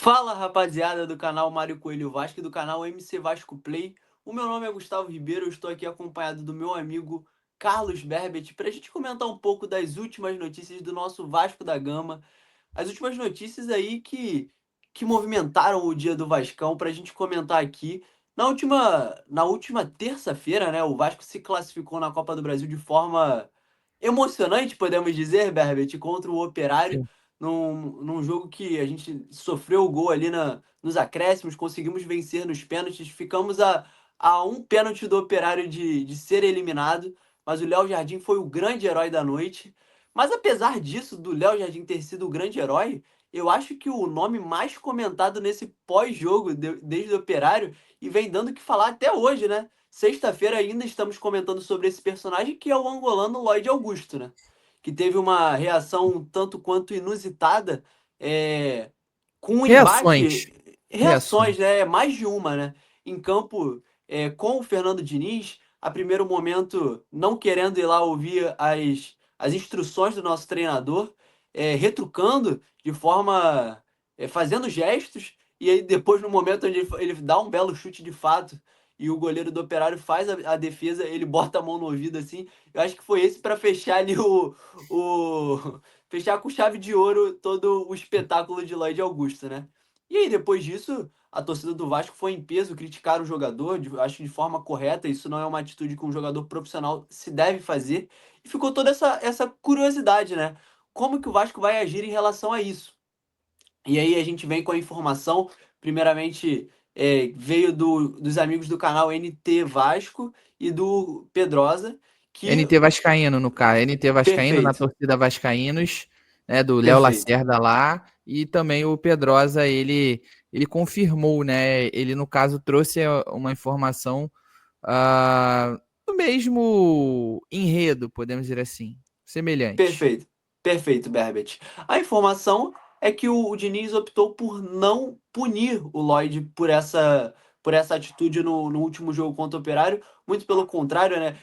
Fala, rapaziada do canal Mário Coelho Vasco e do canal MC Vasco Play. O meu nome é Gustavo Ribeiro, eu estou aqui acompanhado do meu amigo Carlos Berbet para a gente comentar um pouco das últimas notícias do nosso Vasco da Gama. As últimas notícias aí que movimentaram o dia do Vascão para a gente comentar aqui. Na última terça-feira, né, o Vasco se classificou na Copa do Brasil de forma emocionante, podemos dizer, Berbet, contra o Operário Sim. num jogo que a gente sofreu o gol ali nos acréscimos, conseguimos vencer nos pênaltis, ficamos a um pênalti do Operário de ser eliminado, mas o Léo Jardim foi o grande herói da noite. Mas apesar disso, do Léo Jardim ter sido o grande herói, eu acho que o nome mais comentado nesse pós-jogo, desde o Operário, e vem dando o que falar até hoje, né? Sexta-feira ainda estamos comentando sobre esse personagem que é o angolano Lloyd Augusto, né? Que teve uma reação um tanto quanto inusitada, é, com um Reações. embate, Reações. reações, né, mais de uma, né, em campo, com o Fernando Diniz, a primeiro momento não querendo ir lá ouvir as instruções do nosso treinador, retrucando de forma, fazendo gestos, e aí depois no momento onde ele dá um belo chute de fato, e o goleiro do Operário faz a defesa, ele bota a mão no ouvido assim, eu acho que foi esse para fechar ali o fechar com chave de ouro todo o espetáculo de Lloyd Augusto, né? E aí, depois disso, a torcida do Vasco foi em peso criticar o jogador, acho que de forma correta, isso não é uma atitude que um jogador profissional se deve fazer. E ficou toda essa curiosidade, né? Como que o Vasco vai agir em relação a isso? E aí a gente vem com a informação, primeiramente veio dos amigos do canal NT Vasco e do Pedrosa, que. NT Vascaíno, no caso. NT Vascaíno na Perfeito, torcida Vascaínos, né, do Léo perfeito. Lacerda lá. E também o Pedrosa, ele confirmou, né? Ele, no caso, trouxe uma informação do mesmo enredo, podemos dizer assim. Semelhante. Perfeito, perfeito, Berbet. A informação é que o Diniz optou por não punir o Lloyd por essa atitude no último jogo contra o Operário. Muito pelo contrário, né?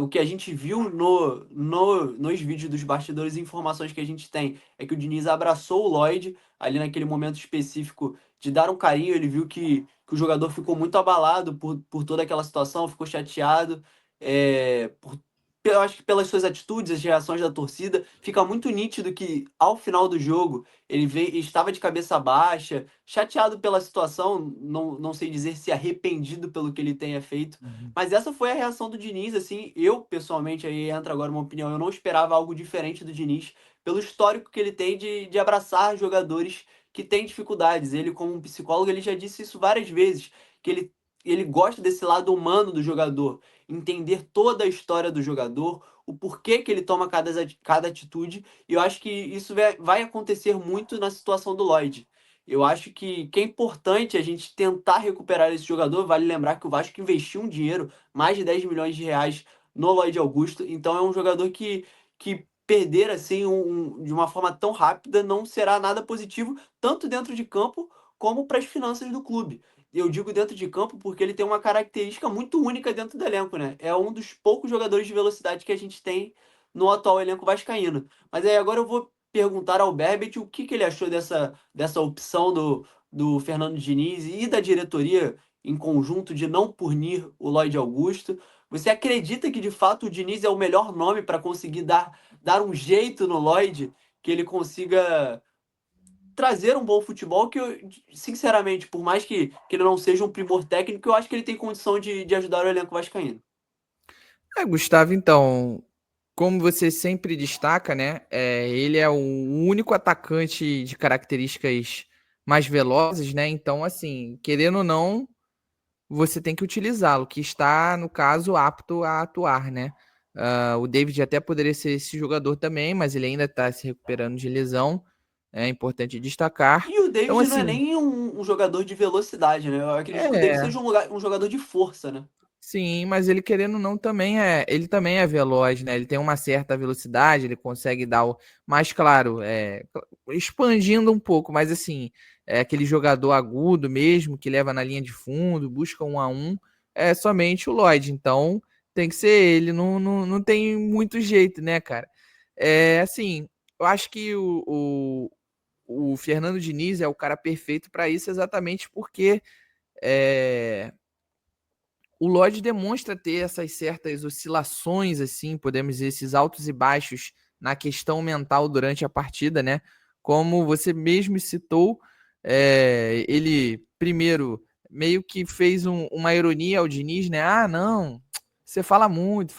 O que a gente viu nos vídeos dos bastidores e informações que a gente tem é que o Diniz abraçou o Lloyd ali naquele momento específico de dar um carinho. Ele viu que o jogador ficou muito abalado por toda aquela situação, ficou chateado. Eu acho que pelas suas atitudes, as reações da torcida, fica muito nítido que ao final do jogo estava de cabeça baixa, chateado pela situação, não sei dizer se arrependido pelo que ele tenha feito, Uhum. mas essa foi a reação do Diniz, assim, eu pessoalmente, aí entra agora uma opinião, eu não esperava algo diferente do Diniz, pelo histórico que ele tem de abraçar jogadores que têm dificuldades. Ele, como um psicólogo, ele já disse isso várias vezes, que ele gosta desse lado humano do jogador, entender toda a história do jogador, o porquê que ele toma cada atitude, e eu acho que isso vai acontecer muito na situação do Lloyd. Eu acho que é importante a gente tentar recuperar esse jogador. Vale lembrar que o Vasco investiu um dinheiro, mais de 10 milhões de reais, no Lloyd Augusto, então é um jogador que perder assim de uma forma tão rápida não será nada positivo, tanto dentro de campo como para as finanças do clube. Eu digo dentro de campo porque ele tem uma característica muito única dentro do elenco, né? É um dos poucos jogadores de velocidade que a gente tem no atual elenco vascaíno. Mas aí agora eu vou perguntar ao Berbet o que ele achou dessa opção do Fernando Diniz e da diretoria em conjunto de não punir o Lloyd Augusto. Você acredita que de fato o Diniz é o melhor nome para conseguir dar um jeito no Lloyd, que ele consiga trazer um bom futebol que eu, sinceramente, por mais que ele não seja um primor técnico, eu acho que ele tem condição de ajudar o elenco vascaíno. Gustavo, então, como você sempre destaca, né? Ele é o único atacante de características mais velozes, né? Então, assim, querendo ou não, você tem que utilizá-lo, que está, no caso, apto a atuar, né? O David até poderia ser esse jogador também, mas ele ainda está se recuperando de lesão. É importante destacar. E o Então, David não é assim, nem um jogador de velocidade, né? Eu acredito que o David é, seja um jogador de força, né? sim, mas ele querendo ou não ele também é veloz, né? Ele tem uma certa velocidade, ele consegue dar o, mais claro, expandindo um pouco, mas assim, é aquele jogador agudo mesmo que leva na linha de fundo, busca 1 a 1, é somente o Lloyd. Então, tem que ser ele, não tem muito jeito, né, cara? É assim, eu acho que o Fernando Diniz é o cara perfeito para isso, exatamente porque é, o Lodge demonstra ter essas certas oscilações, assim, podemos dizer, esses altos e baixos na questão mental durante a partida, né? Como você mesmo citou, ele primeiro meio que fez uma ironia ao Diniz, né? Ah, não, você fala muito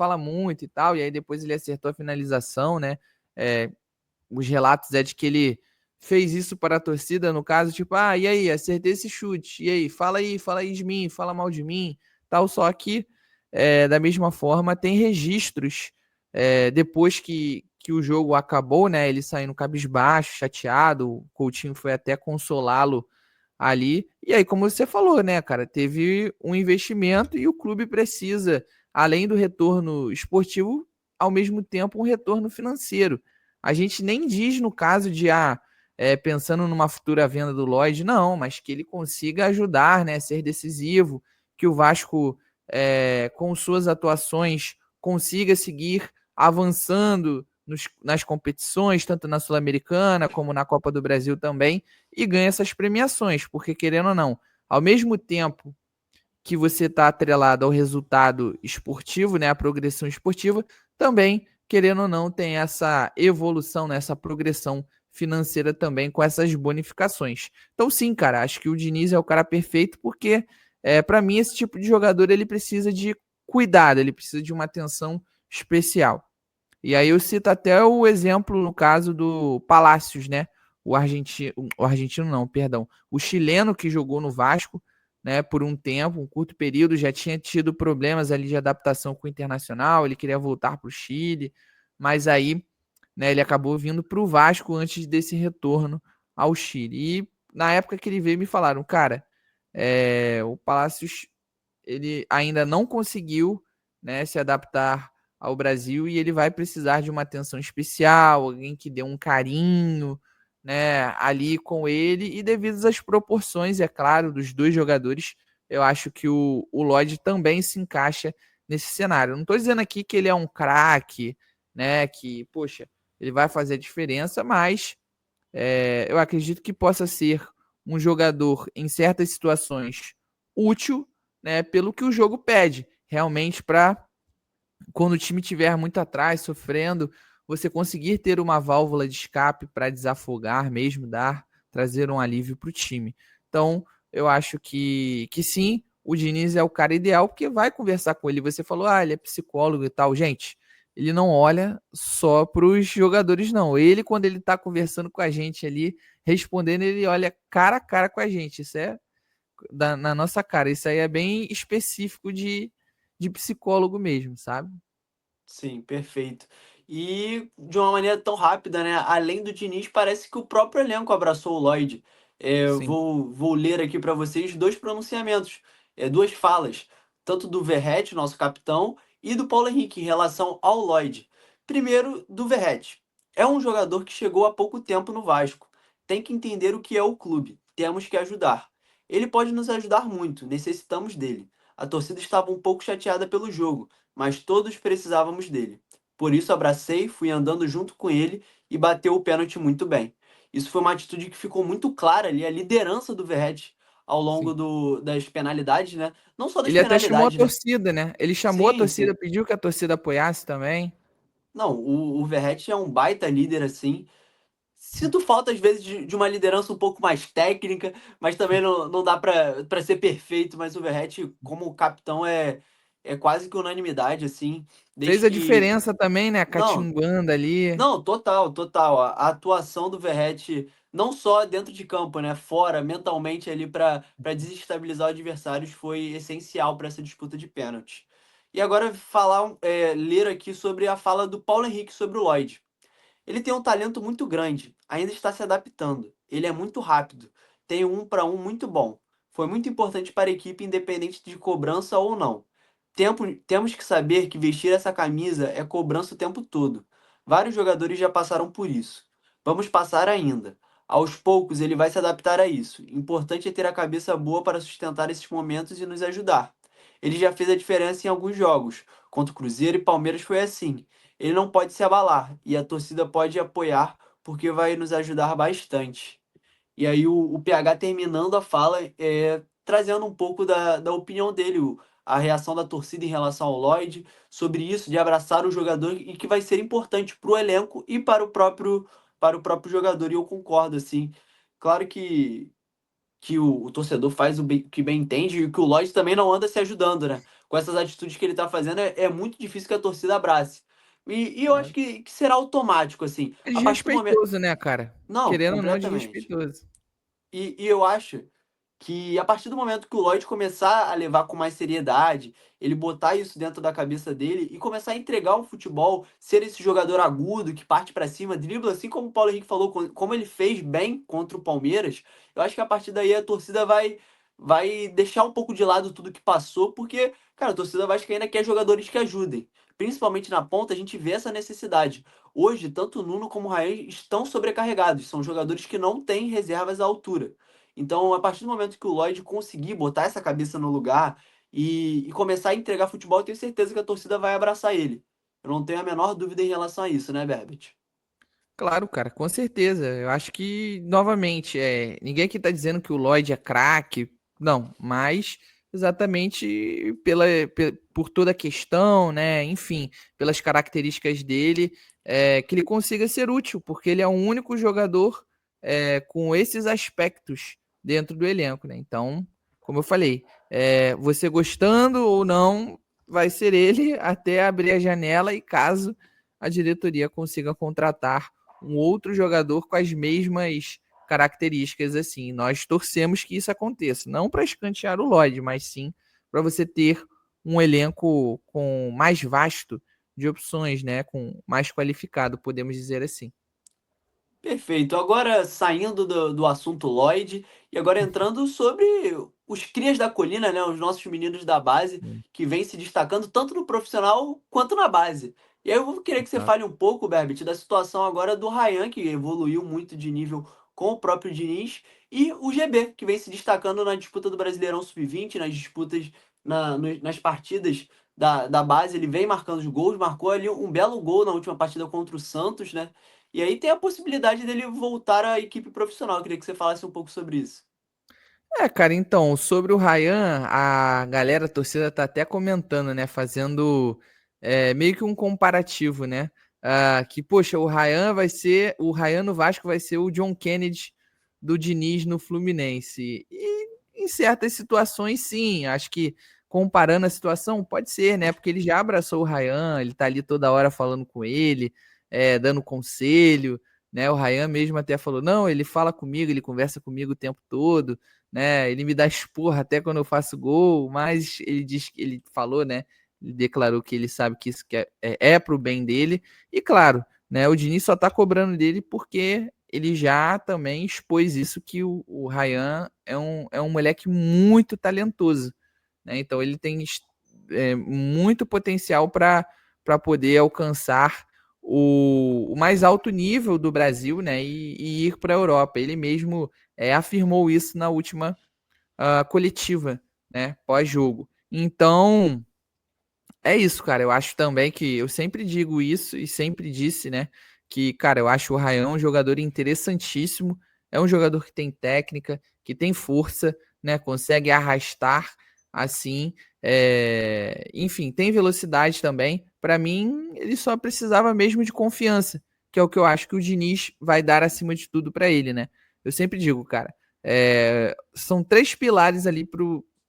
e tal, e aí depois ele acertou a finalização, né? É, os relatos é de que ele fez isso para a torcida, no caso, tipo, ah, e aí, acertei esse chute, e aí, fala aí de mim, fala mal de mim, tal, só que, da mesma forma, tem registros, depois que o jogo acabou, né, ele saindo cabisbaixo, chateado, o Coutinho foi até consolá-lo ali, e aí, como você falou, né, cara, teve um investimento e o clube precisa, além do retorno esportivo, ao mesmo tempo um retorno financeiro. A gente nem diz no caso de pensando numa futura venda do Lloyd, não, mas que ele consiga ajudar, né, ser decisivo, que o Vasco, com suas atuações, consiga seguir avançando nas competições, tanto na Sul-Americana como na Copa do Brasil também, e ganhe essas premiações, porque querendo ou não, ao mesmo tempo que você está atrelado ao resultado esportivo, né, a progressão esportiva, também, querendo ou não, tem essa evolução, né, essa progressão financeira também com essas bonificações. Então, sim, cara, acho que o Diniz é o cara perfeito porque, para mim, esse tipo de jogador ele precisa de cuidado, ele precisa de uma atenção especial. E aí eu cito até o exemplo no caso do Palácios, né? O argentino não, perdão, o chileno que jogou no Vasco, né, por um tempo, um curto período, já tinha tido problemas ali de adaptação com o Internacional, ele queria voltar para o Chile, mas aí, né, ele acabou vindo para o Vasco antes desse retorno ao Chile. E na época que ele veio, me falaram, cara, o Palácios ele ainda não conseguiu, né, se adaptar ao Brasil e ele vai precisar de uma atenção especial, alguém que dê um carinho, né, ali com ele e devido às proporções, é claro, dos dois jogadores, eu acho que o Lodge também se encaixa nesse cenário. Não estou dizendo aqui que ele é um craque, né, que, poxa, ele vai fazer a diferença, mas eu acredito que possa ser um jogador em certas situações útil, né, pelo que o jogo pede, realmente para quando o time tiver muito atrás, sofrendo, você conseguir ter uma válvula de escape para desafogar mesmo, trazer um alívio para o time. Então, eu acho que sim, o Diniz é o cara ideal, porque vai conversar com ele. Você falou, ele é psicólogo e tal. Gente, ele não olha só para os jogadores, não. Ele, quando ele está conversando com a gente ali, respondendo, ele olha cara a cara com a gente. Isso é na nossa cara. Isso aí é bem específico de psicólogo mesmo, sabe? Sim, perfeito. E de uma maneira tão rápida, né? Além do Diniz, parece que o próprio elenco abraçou o Lloyd. Eu Sim, vou ler aqui para vocês dois pronunciamentos, duas falas, tanto do Verratti, nosso capitão, e do Paulo Henrique em relação ao Lloyd. Primeiro, do Verratti. É um jogador que chegou há pouco tempo no Vasco. Tem que entender o que é o clube. Temos que ajudar. Ele pode nos ajudar muito, necessitamos dele. A torcida estava um pouco chateada pelo jogo, mas todos precisávamos dele. Por isso abracei, fui andando junto com ele e bateu o pênalti muito bem. Isso foi uma atitude que ficou muito clara ali, a liderança do Verratti ao longo sim. das penalidades, né? Não só das Ele até chamou a penalidades, né? torcida, né? Ele chamou a Sim, torcida, sim. pediu que a torcida apoiasse também. Não, o Verratti é um baita líder assim. Sinto falta, às vezes, de uma liderança um pouco mais técnica, mas também não dá para ser perfeito. Mas o Verratti, como capitão, é quase que unanimidade, assim, Fez desde a que. diferença também, né? Não, Catimbando ali. não, total, total. A atuação do Verratti, não só dentro de campo, né? Fora, mentalmente ali para desestabilizar os adversários, foi essencial para essa disputa de pênalti. E agora ler aqui sobre a fala do Paulo Henrique sobre o Lloyd. Ele tem um talento muito grande, ainda está se adaptando. Ele é muito rápido, tem um para um muito bom. Foi muito importante para a equipe, independente de cobrança ou não. Temos que saber que vestir essa camisa é cobrança o tempo todo. Vários jogadores já passaram por isso. Vamos passar ainda. Aos poucos ele vai se adaptar a isso. Importante é ter a cabeça boa para sustentar esses momentos e nos ajudar. Ele já fez a diferença em alguns jogos. Contra o Cruzeiro e Palmeiras foi assim. Ele não pode se abalar e a torcida pode apoiar porque vai nos ajudar bastante. E aí o PH terminando a fala, trazendo um pouco da opinião dele, a reação da torcida em relação ao Lloyd, sobre isso, de abraçar o jogador e que vai ser importante para o elenco e para o próprio jogador. E eu concordo, assim. Claro que o torcedor faz o que bem entende e que o Lloyd também não anda se ajudando, né? Com essas atitudes que ele tá fazendo, é muito difícil que a torcida abrace. E eu acho que será automático, assim. É A partir do momento. desrespeitoso, né, cara? Não, Querendo ou não, é completamente. desrespeitoso. E eu acho que a partir do momento que o Lloyd começar a levar com mais seriedade, ele botar isso dentro da cabeça dele e começar a entregar o futebol, ser esse jogador agudo que parte pra cima, dribla, assim como o Paulo Henrique falou, como ele fez bem contra o Palmeiras, eu acho que a partir daí a torcida vai deixar um pouco de lado tudo que passou, porque, cara, a torcida vascaína quer jogadores que ajudem. Principalmente na ponta, a gente vê essa necessidade. Hoje, tanto o Nuno como o Raí estão sobrecarregados, são jogadores que não têm reservas à altura. Então, a partir do momento que o Lloyd conseguir botar essa cabeça no lugar e começar a entregar futebol, eu tenho certeza que a torcida vai abraçar ele. Eu não tenho a menor dúvida em relação a isso, né, Berbert? Claro, cara, com certeza. Eu acho que, novamente, ninguém aqui tá dizendo que o Lloyd é craque, não, mas exatamente por toda a questão, né? Enfim, pelas características dele, que ele consiga ser útil, porque ele é o único jogador com esses aspectos dentro do elenco, né? Então, como eu falei, você gostando ou não, vai ser ele até abrir a janela e caso a diretoria consiga contratar um outro jogador com as mesmas características assim. Nós torcemos que isso aconteça, não para escantear o Lloyd, mas sim para você ter um elenco com mais vasto de opções, né, com mais qualificado, podemos dizer assim. Perfeito. Agora saindo do assunto Lloyd e agora entrando sobre os crias da colina, né? Os nossos meninos da base que vêm se destacando tanto no profissional quanto na base. E aí eu vou querer que você Exato. fale um pouco, Berbit, da situação agora do Ryan, que evoluiu muito de nível com o próprio Diniz, e o GB, que vem se destacando na disputa do Brasileirão Sub-20, nas disputas, nas partidas da base. Ele vem marcando os gols, marcou ali um belo gol na última partida contra o Santos, né? E aí tem a possibilidade dele voltar à equipe profissional. Eu queria que você falasse um pouco sobre isso. Cara, então, sobre o Ryan, a galera, a torcida tá até comentando, né? Fazendo meio que um comparativo, né? Que, poxa, o Ryan no Vasco vai ser o John Kennedy do Diniz no Fluminense. E em certas situações, sim, acho que comparando a situação, pode ser, né? Porque ele já abraçou o Ryan, ele tá ali toda hora falando com ele, dando conselho, né? O Ryan mesmo até falou, não, ele fala comigo, ele conversa comigo o tempo todo, né? Ele me dá esporra até quando eu faço gol, mas ele falou, né? Ele declarou que ele sabe que isso é pro bem dele. E claro, né? O Diniz só tá cobrando dele porque ele já também expôs isso que o Ryan é um moleque muito talentoso, né? Então ele tem muito potencial para poder alcançar o mais alto nível do Brasil, né? E ir para a Europa. Ele mesmo afirmou isso na última coletiva, né? Pós-jogo. Então, é isso, cara. Eu acho também que eu sempre digo isso e sempre disse, né? Que, cara, eu acho o Ryan um jogador interessantíssimo. É um jogador que tem técnica, que tem força, né? Consegue arrastar assim. Enfim, tem velocidade também. Para mim, ele só precisava mesmo de confiança, que é o que eu acho que o Diniz vai dar acima de tudo para ele, né? Eu sempre digo, cara, são três pilares ali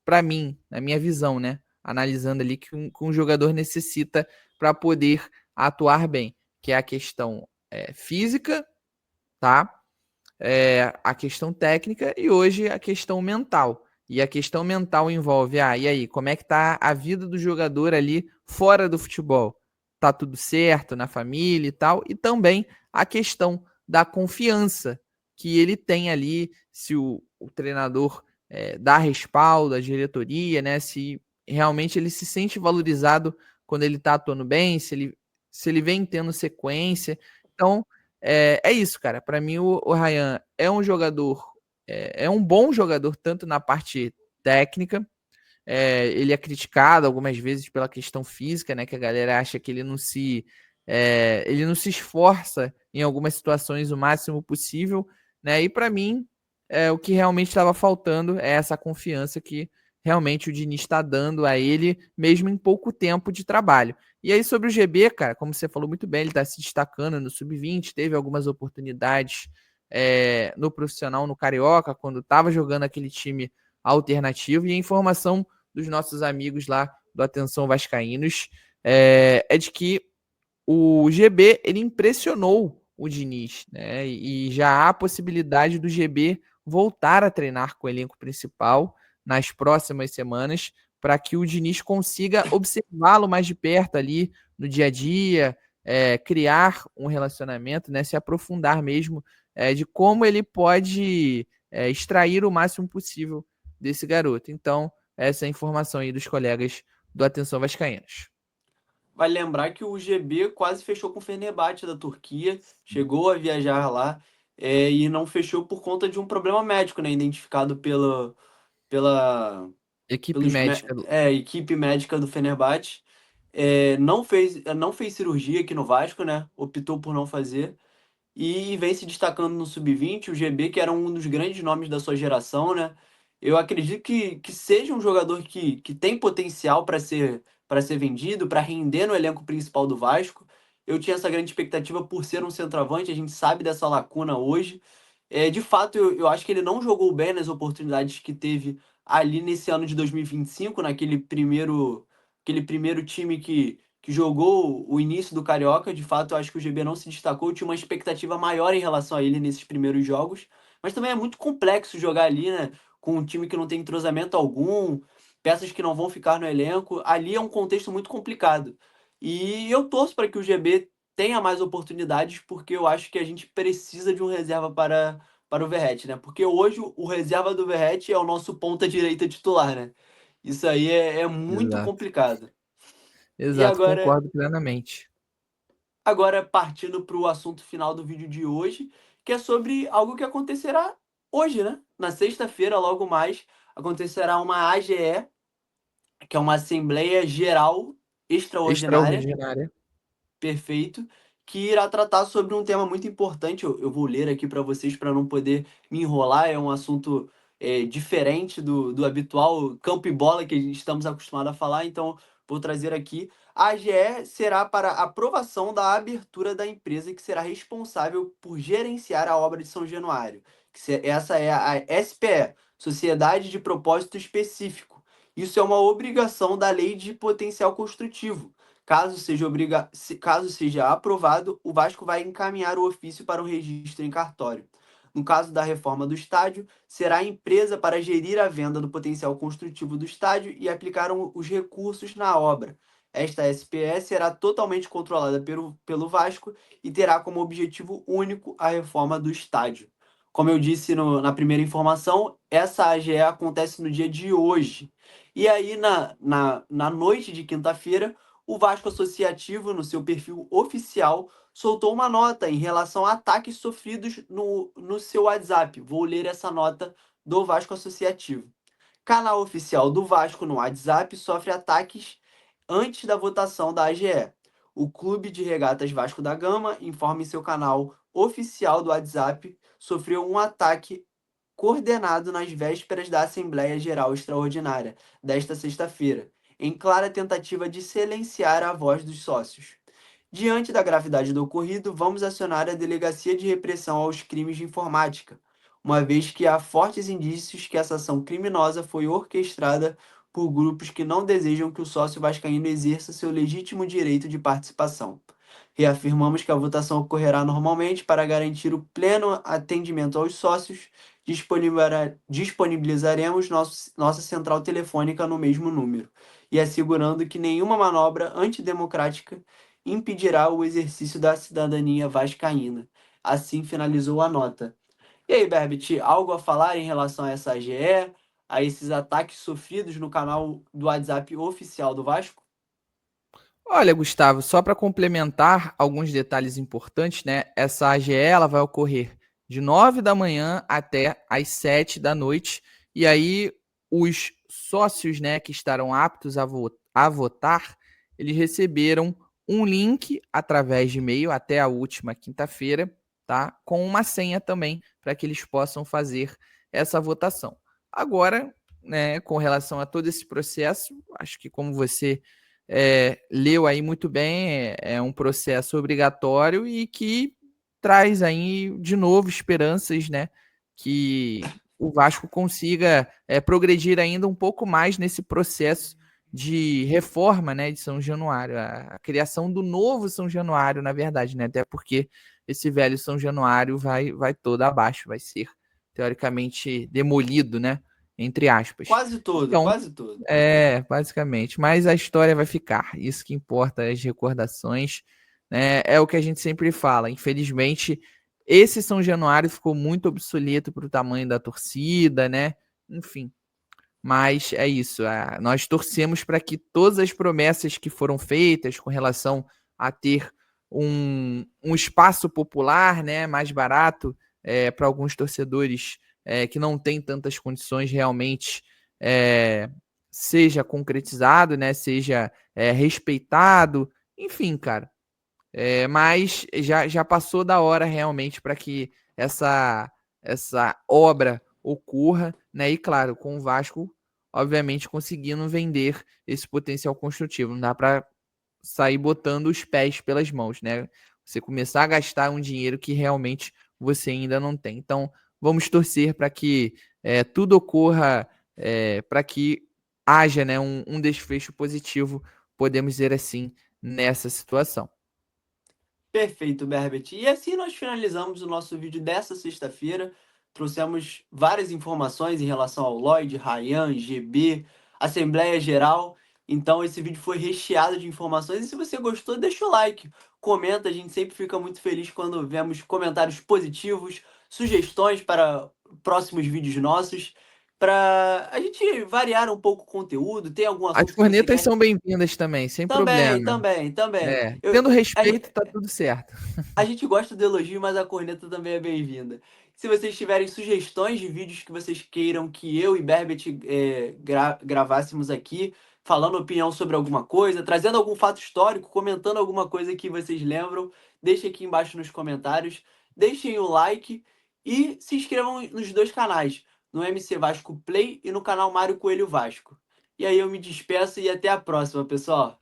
para mim, na minha visão, né? Analisando ali que um jogador necessita para poder atuar bem, que é a questão física, tá? A questão técnica e hoje a questão mental. E a questão mental envolve, e aí, como é que tá a vida do jogador ali fora do futebol? Tá tudo certo na família e tal? E também a questão da confiança que ele tem ali, se o treinador dá respaldo, a diretoria, né? Se realmente ele se sente valorizado quando ele tá atuando bem, se ele vem tendo sequência. Então, é isso, cara. Para mim, o Ryan é um jogador, é um bom jogador, tanto na parte técnica. Ele é criticado algumas vezes pela questão física, né? Que a galera acha que ele Ele não se esforça em algumas situações o máximo possível, né? E para mim, o que realmente estava faltando é essa confiança que realmente o Diniz está dando a ele, mesmo em pouco tempo de trabalho. E aí, sobre o GB, cara, como você falou muito bem, ele está se destacando no sub-20, teve algumas oportunidades no profissional, no Carioca, quando estava jogando aquele time alternativo. E a informação dos nossos amigos lá do Atenção Vascaínos é de que o GB ele impressionou o Diniz, né? E já há a possibilidade do GB voltar a treinar com o elenco principal nas próximas semanas, para que o Diniz consiga observá-lo mais de perto ali no dia a dia, criar um relacionamento, né? Se aprofundar mesmo de como ele pode extrair o máximo possível desse garoto. Então, essa é a informação aí dos colegas do Atenção Vascaínos. Vai lembrar que o GB quase fechou com o Fenerbahçe da Turquia, chegou a viajar lá, e não fechou por conta de um problema médico, né, identificado pela Equipe médica. equipe médica do Fenerbahçe. Não fez cirurgia aqui no Vasco, né? Optou por não fazer. E vem se destacando no sub-20, o GB, que era um dos grandes nomes da sua geração, né? Eu acredito que seja um jogador que tem potencial para ser vendido, para render no elenco principal do Vasco. Eu tinha essa grande expectativa por ser um centroavante, a gente sabe dessa lacuna hoje. De fato, eu acho que ele não jogou bem nas oportunidades que teve ali nesse ano de 2025, aquele primeiro time que jogou o início do Carioca. De fato, eu acho que o GB não se destacou. Eu tinha uma expectativa maior em relação a ele nesses primeiros jogos. Mas também é muito complexo jogar ali, né? Com um time que não tem entrosamento algum, peças que não vão ficar no elenco. Ali é um contexto muito complicado. E eu torço para que o GB tenha mais oportunidades, porque eu acho que a gente precisa de um reserva para o Verratti, né? Porque hoje o reserva do Verratti é o nosso ponta direita titular, né? Isso aí é muito Exato. complicado. E Exato, agora, concordo plenamente. partindo para o assunto final do vídeo de hoje, que é sobre algo que acontecerá hoje, né? Na sexta-feira, logo mais, acontecerá uma AGE, que é uma Assembleia Geral Extraordinária. Extraordinária. Perfeito, que irá tratar sobre um tema muito importante. Eu vou ler aqui para vocês para não poder me enrolar. É um assunto diferente do habitual campo e bola que estamos acostumados a falar, então vou trazer aqui. A AGE será para aprovação da abertura da empresa que será responsável por gerenciar a obra de São Januário. Essa é a SPE, Sociedade de Propósito Específico. Isso é uma obrigação da Lei de Potencial Construtivo. Caso seja aprovado, o Vasco vai encaminhar o ofício para o registro em cartório. No caso da reforma do estádio, será a empresa para gerir a venda do potencial construtivo do estádio e aplicar os recursos na obra. Esta SPS será totalmente controlada pelo Vasco e terá como objetivo único a reforma do estádio. Como eu disse na primeira informação, essa AGE acontece no dia de hoje. E aí, na noite de quinta-feira, o Vasco Associativo, no seu perfil oficial, soltou uma nota em relação a ataques sofridos no seu WhatsApp. Vou ler essa nota do Vasco Associativo. Canal oficial do Vasco no WhatsApp sofre ataques antes da votação da AGE. O Clube de Regatas Vasco da Gama informa em seu canal oficial do WhatsApp sofreu um ataque coordenado nas vésperas da Assembleia Geral Extraordinária desta sexta-feira, em clara tentativa de silenciar a voz dos sócios. Diante da gravidade do ocorrido, vamos acionar a Delegacia de Repressão aos Crimes de Informática, uma vez que há fortes indícios que essa ação criminosa foi orquestrada por grupos que não desejam que o sócio vascaíno exerça seu legítimo direito de participação. Reafirmamos que a votação ocorrerá normalmente para garantir o pleno atendimento aos sócios. Disponibilizaremos nossa central telefônica no mesmo número e assegurando que nenhuma manobra antidemocrática impedirá o exercício da cidadania vascaína. Assim finalizou a nota. E aí, Berbit, algo a falar em relação a essa AGE, a esses ataques sofridos no canal do WhatsApp oficial do Vasco? Olha, Gustavo, só para complementar alguns detalhes importantes, né? Essa AGE ela vai ocorrer de 9 da manhã até às 7 da noite. E aí, os sócios, né, que estarão aptos a votar, eles receberam um link através de e-mail até a última quinta-feira, tá? Com uma senha também para que eles possam fazer essa votação. Agora, né, com relação a todo esse processo, acho que como você leu aí muito bem, é um processo obrigatório e que traz aí de novo esperanças, né, que o Vasco consiga progredir ainda um pouco mais nesse processo de reforma, né, de São Januário, a criação do novo São Januário, na verdade, né, até porque esse velho São Januário vai todo abaixo, vai ser teoricamente demolido, né, entre aspas. Quase todo, Então, quase todo. basicamente, mas a história vai ficar, isso que importa, as recordações, né, é o que a gente sempre fala, infelizmente, esse São Januário ficou muito obsoleto para o tamanho da torcida, né, enfim, mas é isso. Nós torcemos para que todas as promessas que foram feitas com relação a ter um espaço popular, né, mais barato para alguns torcedores que não têm tantas condições realmente seja concretizado, né, seja respeitado, enfim, cara. Mas já passou da hora realmente para que essa obra ocorra, né? E claro, com o Vasco, obviamente, conseguindo vender esse potencial construtivo. Não dá para sair botando os pés pelas mãos, né? Você começar a gastar um dinheiro que realmente você ainda não tem. Então, vamos torcer para que tudo ocorra, para que haja, né, um desfecho positivo, podemos dizer assim, nessa situação. Perfeito, Berbert. E assim nós finalizamos o nosso vídeo dessa sexta-feira. Trouxemos várias informações em relação ao Lloyd, Ryan, GB, Assembleia Geral. Então esse vídeo foi recheado de informações. E se você gostou, deixa o like, comenta. A gente sempre fica muito feliz quando vemos comentários positivos, sugestões para próximos vídeos nossos, para a gente variar um pouco o conteúdo. Tem algum As assunto que você cornetas quer? são bem-vindas também, sem Também, problema. também, também. Tendo respeito, tá tudo certo. A gente gosta do elogio, mas a corneta também é bem-vinda. Se vocês tiverem sugestões de vídeos que vocês queiram que eu e Berbert gravássemos aqui, falando opinião sobre alguma coisa, trazendo algum fato histórico, comentando alguma coisa que vocês lembram, deixem aqui embaixo nos comentários. Deixem o like e se inscrevam nos dois canais, no MC Vasco Play e no canal Mário Coelho Vasco. E aí eu me despeço e até a próxima, pessoal.